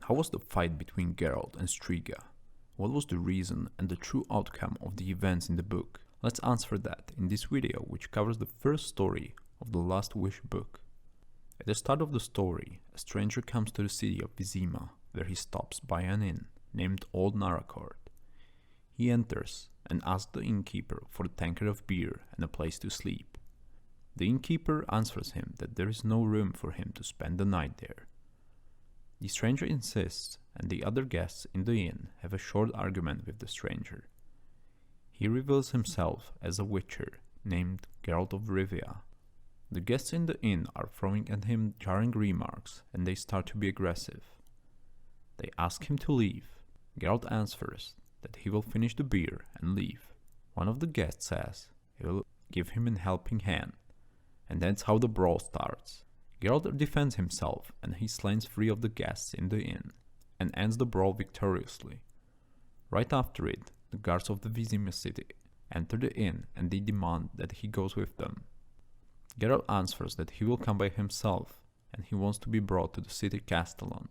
How was the fight between Geralt and Striga? What was the reason and the true outcome of the events in the book? Let's answer that in this video, which covers the first story of the Last Wish book. At the start of the story, a stranger comes to the city of Vizima, where he stops by an inn named Old Naracord. He enters and asks the innkeeper for a tankard of beer and a place to sleep. The innkeeper answers him that there is no room for him to spend the night there. The stranger insists, and the other guests in the inn have a short argument with the stranger. He reveals himself as a witcher named Geralt of Rivia. The guests in the inn are throwing at him jarring remarks, and they start to be aggressive. They ask him to leave. Geralt answers that he will finish the beer and leave. One of the guests says he will give him a helping hand, and that's how the brawl starts. Geralt defends himself, and he slays 3 of the guests in the inn and ends the brawl victoriously. Right after it, the guards of the Vizima city enter the inn and they demand that he goes with them. Geralt answers that he will come by himself and he wants to be brought to the city Castellan.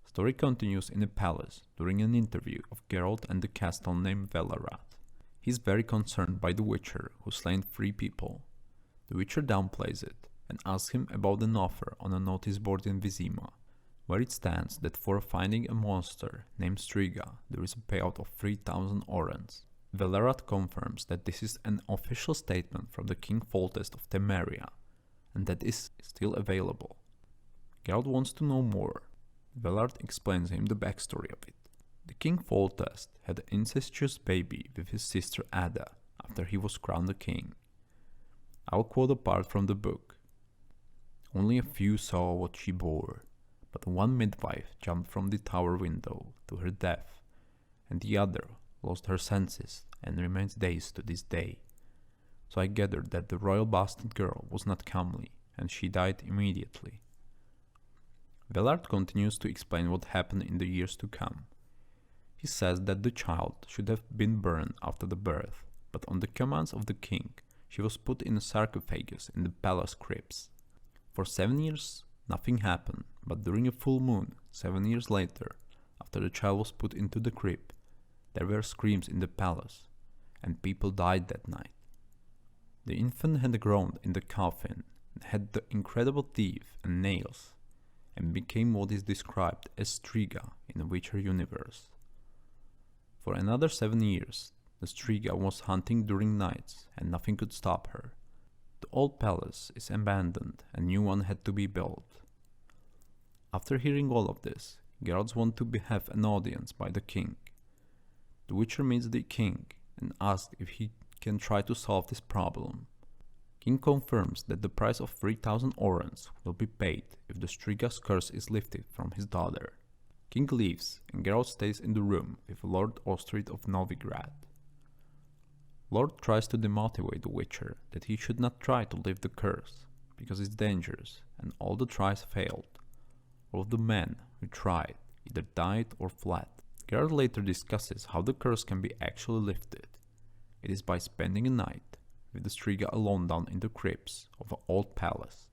Story continues in a palace during an interview of Geralt and the Castellan named Velarat. He is very concerned by the Witcher who slain 3 people. The Witcher downplays it and asks him about an offer on a notice board in Vizima, where it stands that for finding a monster named Striga there is a payout of 3,000 orens. Velarat confirms that this is an official statement from the King Foltest of Temeria, and that is still available. Geralt wants to know more. Velarat explains him the backstory of it. The King Foltest had an incestuous baby with his sister Adda after he was crowned a king. I'll quote a part from the book. Only a few saw what she bore, but one midwife jumped from the tower window to her death, and the other lost her senses and remains dazed to this day. So I gathered that the royal bastard girl was not comely, and she died immediately. Velarat continues to explain what happened in the years to come. He says that the child should have been burned after the birth, but on the commands of the king, she was put in a sarcophagus in the palace crypts. For 7 years, nothing happened, but during a full moon, 7 years later, after the child was put into the crypt, there were screams in the palace, and people died that night. The infant had grown in the coffin, and had the incredible teeth and nails, and became what is described as Striga in the Witcher universe. For another 7 years, the Striga was hunting during nights, and nothing could stop her. The old palace is abandoned, and a new one had to be built. After hearing all of this, Geralt wants to have an audience by the king. The Witcher meets the king and asks if he can try to solve this problem. King confirms that the price of 3,000 orens will be paid if the Striga's curse is lifted from his daughter. King leaves, and Geralt stays in the room with Lord Ostrid of Novigrad. Lord tries to demotivate the Witcher that he should not try to lift the curse, because it's dangerous, and all the tries failed. All of the men who tried either died or fled. Geralt later discusses how the curse can be actually lifted. It is by spending a night with the Striga alone down in the crypts of an old palace.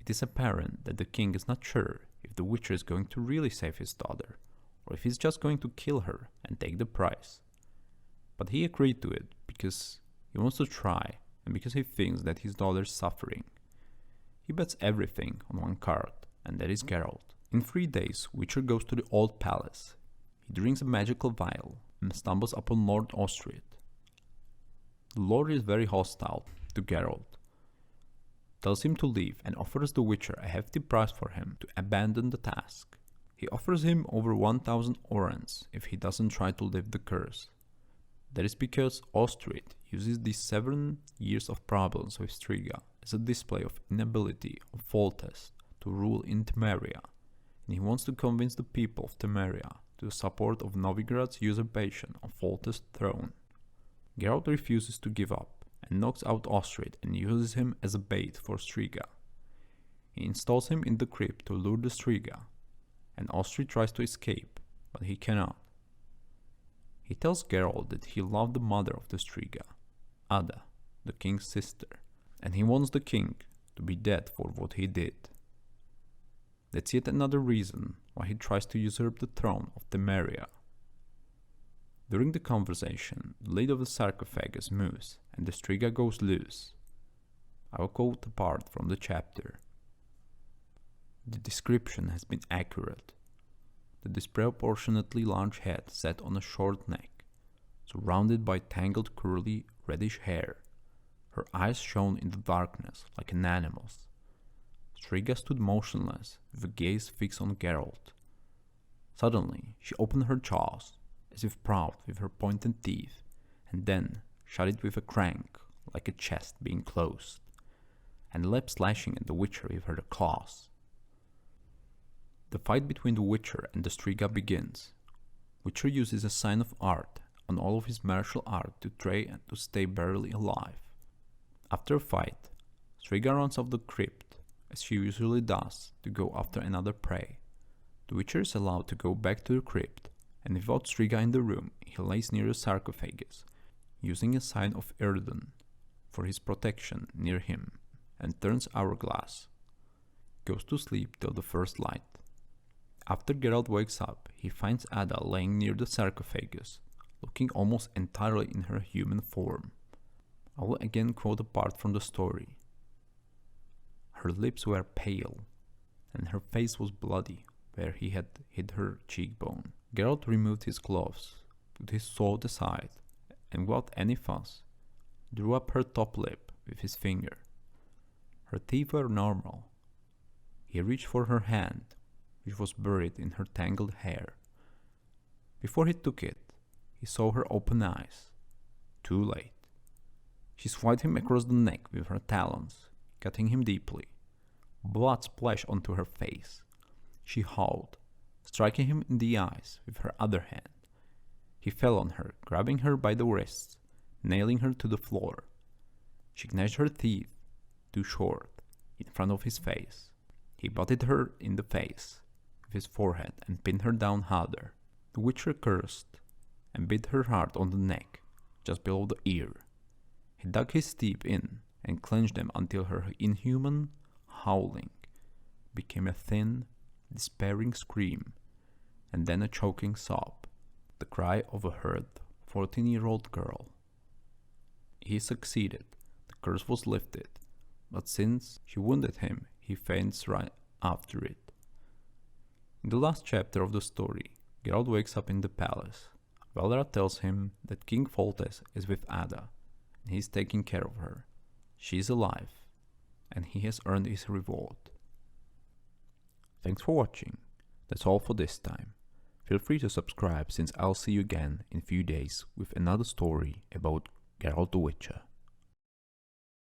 It is apparent that the king is not sure if the Witcher is going to really save his daughter, or if he's just going to kill her and take the prize. But he agreed to it because he wants to try and because he thinks that his daughter is suffering. He bets everything on one card, and that is Geralt. In 3 days, Witcher goes to the old palace. He drinks a magical vial and stumbles upon Lord Ostrid. The Lord is very hostile to Geralt, tells him to leave and offers the Witcher a hefty price for him to abandon the task. He offers him over 1,000 orens if he doesn't try to lift the curse. That is because Ostrid uses these 7 years of problems with Striga as a display of inability of Foltest to rule in Temeria, and he wants to convince the people of Temeria to the support of Novigrad's usurpation of Foltest's throne. Geralt refuses to give up and knocks out Ostrid and uses him as a bait for Striga. He installs him in the crypt to lure the Striga, and Ostrid tries to escape, but he cannot. He tells Geralt that he loved the mother of the Striga, Adda, the king's sister, and he wants the king to be dead for what he did. That's yet another reason why he tries to usurp the throne of Temeria. During the conversation, the lid of the sarcophagus moves and the striga goes loose. I will quote a part from the chapter. The description has been accurate. The disproportionately large head sat on a short neck, surrounded by tangled curly reddish hair. Her eyes shone in the darkness like an animal's. Striga stood motionless, with a gaze fixed on Geralt. Suddenly, she opened her jaws, as if proud with her pointed teeth, and then shut it with a crank, like a chest being closed, and leapt slashing at the Witcher with her claws. The fight between the Witcher and the Striga begins. Witcher uses a sign of art on all of his martial art to try and to stay barely alive. After a fight, Striga runs off the crypt, as she usually does, to go after another prey. The Witcher is allowed to go back to the crypt, and without Striga in the room, he lays near the sarcophagus, using a sign of Erden for his protection near him, and turns hourglass. Goes to sleep till the first light. After Geralt wakes up, he finds Adda laying near the sarcophagus, looking almost entirely in her human form. I will again quote a part from the story. Her lips were pale, and her face was bloody where he had hit her cheekbone. Geralt removed his gloves, put his sword aside, and without any fuss, drew up her top lip with his finger. Her teeth were normal. He reached for her hand, which was buried in her tangled hair. Before he took it, he saw her open eyes. Too late. She swiped him across the neck with her talons, cutting him deeply. Blood splashed onto her face. She howled, striking him in the eyes with her other hand. He fell on her, grabbing her by the wrists, nailing her to the floor. She gnashed her teeth, too short, in front of his face. He butted her in the face with his forehead and pinned her down harder. The Witcher cursed and bit her hard on the neck, just below the ear. He dug his teeth in and clenched them until her inhuman howling became a thin, despairing scream, and then a choking sob, the cry of a hurt 14-year-old girl. He succeeded. The curse was lifted, but since she wounded him, he faints right after it. In the last chapter of the story, Geralt wakes up in the palace. Valera tells him that King Foltest is with Adda, and he is taking care of her. She is alive, and he has earned his reward. Thanks for watching. That's all for this time. Feel free to subscribe, since I'll see you again in a few days with another story about Geralt the Witcher.